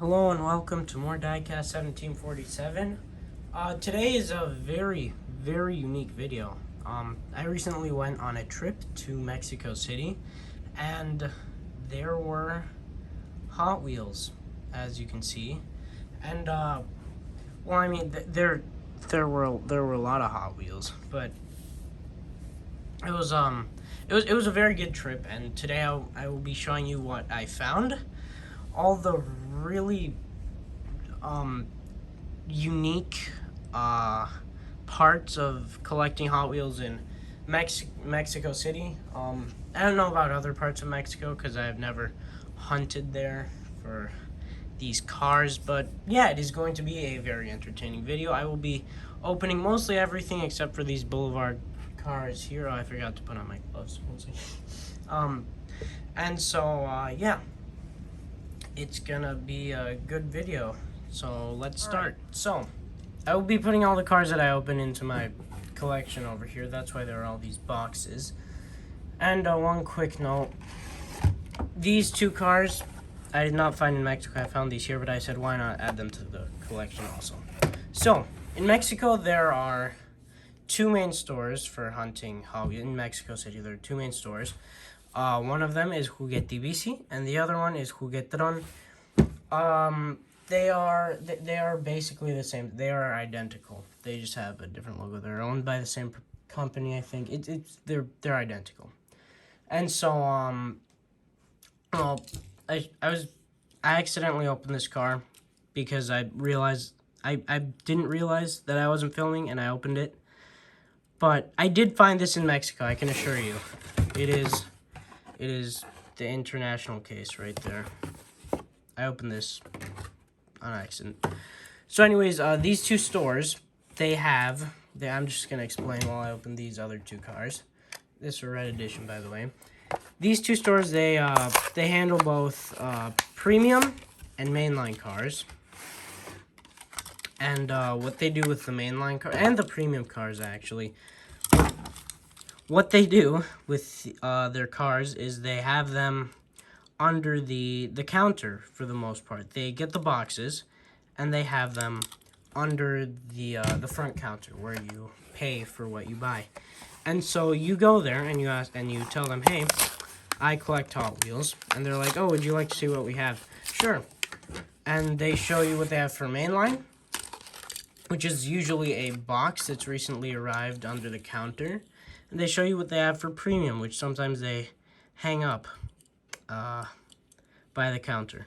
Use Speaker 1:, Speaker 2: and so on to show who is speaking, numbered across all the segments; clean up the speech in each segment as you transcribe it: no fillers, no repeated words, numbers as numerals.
Speaker 1: Hello and welcome to more Diecast 1747. Today is a very unique video. I recently went on a trip to Mexico City, and there were Hot Wheels, as you can see. And there were a lot of Hot Wheels, but it was a very good trip. And today I will be showing you what I found. All the really unique parts of collecting Hot Wheels in Mexico City. I don't know about other parts of Mexico because I've never hunted there for these cars, but yeah, it is going to be a very entertaining video. I will be opening mostly everything except for these Boulevard cars here. Oh, I forgot to put on my gloves. And so yeah, it's gonna be a good video. So let's start. So I will be putting all the cars that I open into my collection over here. That's why there are all these boxes. And one quick note. These two cars I did not find in Mexico. I found these here, but I said why not add them to the collection also. So in Mexico there are two main stores for hunting hobby. In Mexico City there are two main stores. One of them is Juguete Bici and the other one is Juguetron. They are basically the same. They are identical. They just have a different logo. They're owned by the same company, I think. They're identical. And so well, I accidentally opened this car because I realized I didn't realize that I wasn't filming and I opened it. But I did find this in Mexico, I can assure you. It is the international case right there. I opened this on accident. So anyways, these two stores, I'm just going to explain while I open these other two cars. This is a red edition, by the way. These two stores, they handle both premium and mainline cars. And what they do with the mainline car, and the premium cars actually, what they do with their cars is they have them under the counter for the most part. They get the boxes and they have them under the front counter where you pay for what you buy. And so you go there and you ask and you tell them, "Hey, I collect Hot Wheels." And they're like, "Oh, would you like to see what we have?" "Sure." And they show you what they have for mainline, which is usually a box that's recently arrived under the counter. And they show you what they have for premium, which sometimes they hang up by the counter.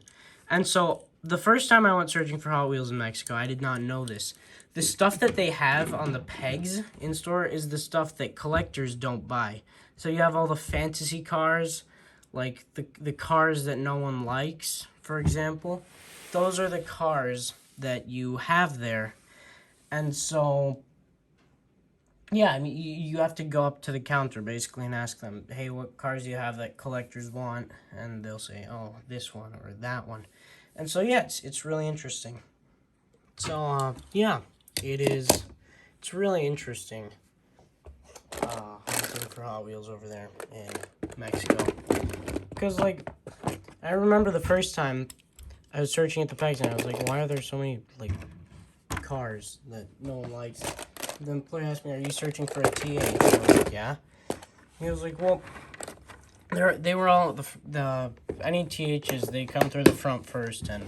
Speaker 1: And so the first time I went searching for Hot Wheels in Mexico, I did not know this. The stuff that they have on the pegs in store is the stuff that collectors don't buy. So you have all the fantasy cars, like the cars that no one likes, for example. Those are the cars that you have there. And so yeah, I mean, you have to go up to the counter, basically, and ask them, "Hey, what cars do you have that collectors want?" And they'll say, "Oh, this one or that one." And so, yeah, it's really interesting. So, yeah, it's really interesting hunting for Hot Wheels over there in Mexico. Because, like, I remember the first time I was searching at the pegs, and I was like, why are there so many, like, cars that no one likes? The employee asked me, "Are you searching for a TA?" I was like, "Yeah." He was like, "Well, they were all any THs. They come through the front first, and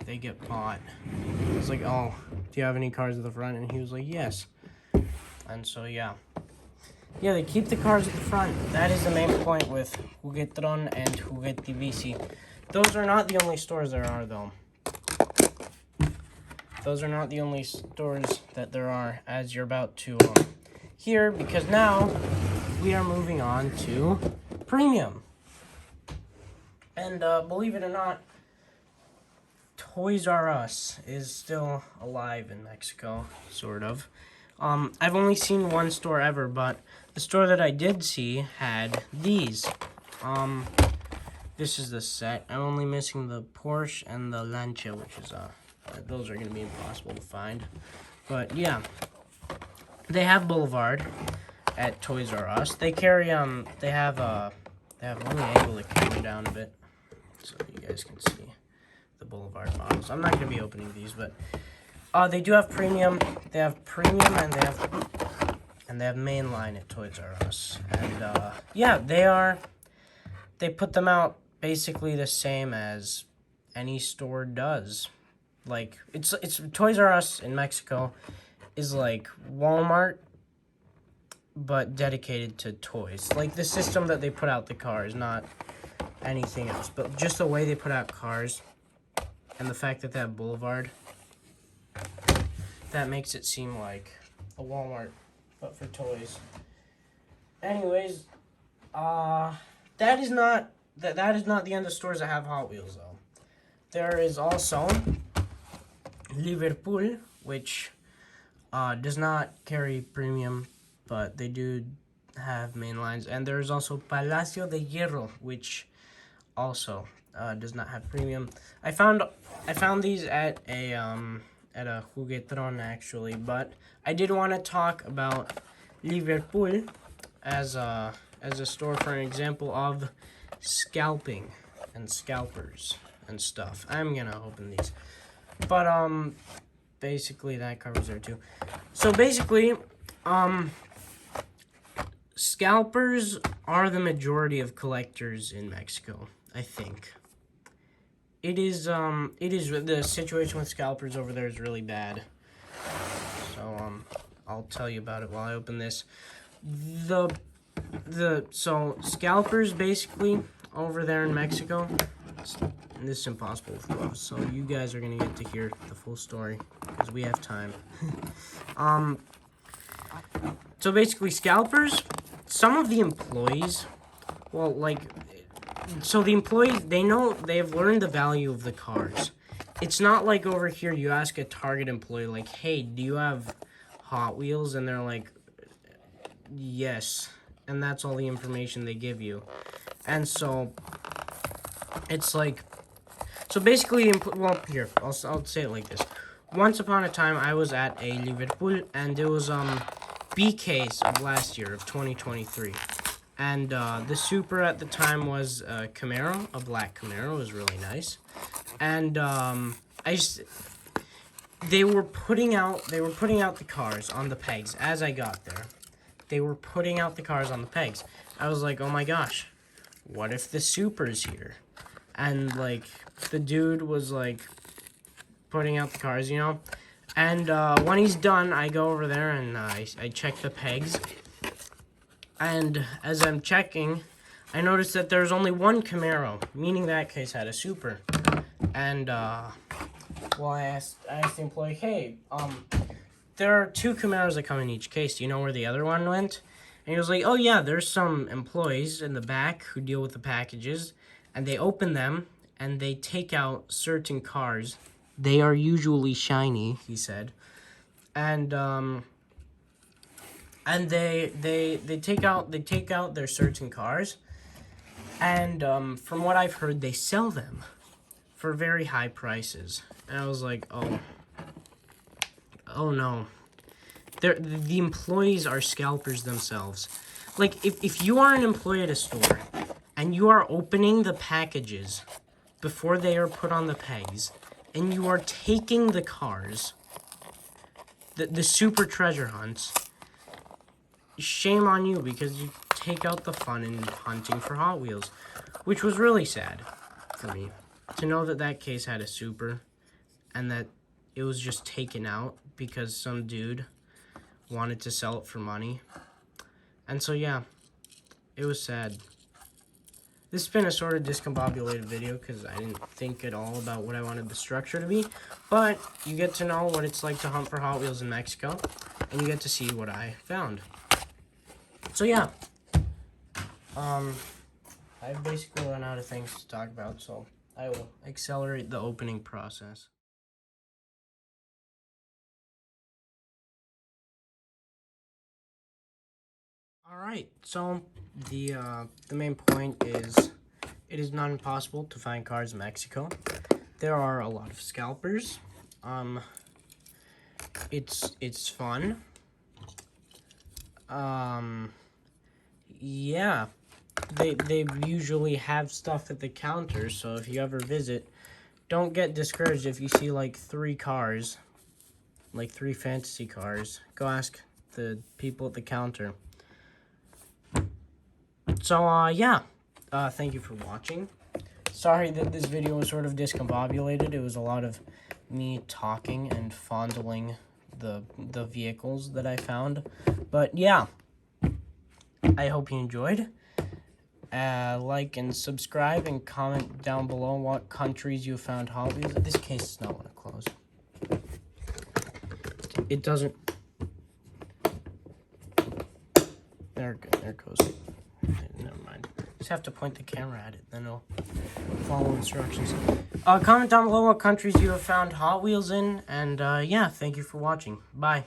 Speaker 1: they get bought." I was like, "Oh, do you have any cars at the front?" And he was like, "Yes." And so yeah, they keep the cars at the front. That is the main point with Juguetron and Juguete Bici. Those are not the only stores there are, though. Those are not the only stores that there are, as you're about to hear, because now we are moving on to premium. And believe it or not, Toys R Us is still alive in Mexico, sort of. I've only seen one store ever, but the store that I did see had these. This is the set. I'm only missing the Porsche and the Lancia, which is those are going to be impossible to find. But yeah, they have Boulevard at Toys R Us. They carry let me angle the camera down a bit so you guys can see the Boulevard models. I'm not going to be opening these, but they do have premium. They have premium and they have mainline at Toys R Us. And yeah, they put them out basically the same as any store does. Like it's Toys R Us in Mexico is like Walmart, but dedicated to toys. Like the system that they put out the cars, not anything else, but just the way they put out cars and the fact that they have Boulevard, that makes it seem like a Walmart, but for toys. Anyways, that is not the end of stores that have Hot Wheels though. There is also Liverpool, which does not carry premium, but they do have main lines. And there's also Palacio de Hierro, which also does not have premium. I found these at a juguetron actually, but I did want to talk about Liverpool as a store for an example of scalping and scalpers and stuff. I'm gonna open these, but basically that covers there too. So basically, scalpers are the majority of collectors in Mexico, I think. It is the situation with scalpers over there is really bad. So I'll tell you about it while I open this. So scalpers basically over there in Mexico, and this is impossible with gloves, so you guys are gonna get to hear the full story because we have time. So basically scalpers, some of the employees, well, like, so the employees, they've learned the value of the cars. It's not like over here you ask a Target employee, like, hey, do you have Hot Wheels? And they're like, yes. And that's all the information they give you. And so, it's like, so basically, well, here, I'll say it like this. Once upon a time, I was at a Liverpool, and it was, B-case of last year, of 2023. And the Super at the time was a Camaro, a black Camaro. It was really nice. And they were putting out the cars on the pegs as I got there. They were putting out the cars on the pegs. I was like, oh my gosh, what if the Super's here? And like the dude was like putting out the cars, you know? And when he's done, I go over there and I check the pegs. And as I'm checking, I noticed that there's only one Camaro, meaning that case had a Super. And well, I asked the employee, hey, there are two Camaros that come in each case. Do you know where the other one went? And he was like, oh yeah, there's some employees in the back who deal with the packages, and they open them and they take out certain cars. They are usually shiny, he said, and they take out their certain cars, and from what I've heard, they sell them for very high prices. And I was like, oh no. The employees are scalpers themselves. Like, if you are an employee at a store and you are opening the packages before they are put on the pegs, and you are taking the cars, the Super treasure hunts, shame on you, because you take out the fun in hunting for Hot Wheels, which was really sad for me to know that case had a Super and that it was just taken out because some dude wanted to sell it for money. And so yeah, it was sad. This has been a sort of discombobulated video because I didn't think at all about what I wanted the structure to be, but you get to know what it's like to hunt for Hot Wheels in Mexico, and you get to see what I found. So yeah, I've basically run out of things to talk about, so I will accelerate the opening process. Alright, so the main point is it is not impossible to find cars in Mexico. There are a lot of scalpers. It's fun. Yeah. they usually have stuff at the counter, so if you ever visit, don't get discouraged if you see like 3 cars, like 3 fantasy cars. Go ask the people at the counter. So, yeah. Thank you for watching. Sorry that this video was sort of discombobulated. It was a lot of me talking and fondling the vehicles that I found. But, yeah. I hope you enjoyed. Like and subscribe and comment down below what countries you found Hot Wheels. This case does not want to close. It doesn't. There it goes. Never mind. Just have to point the camera at it, then it'll follow instructions. Comment down below what countries you have found Hot Wheels in, and yeah, thank you for watching. Bye.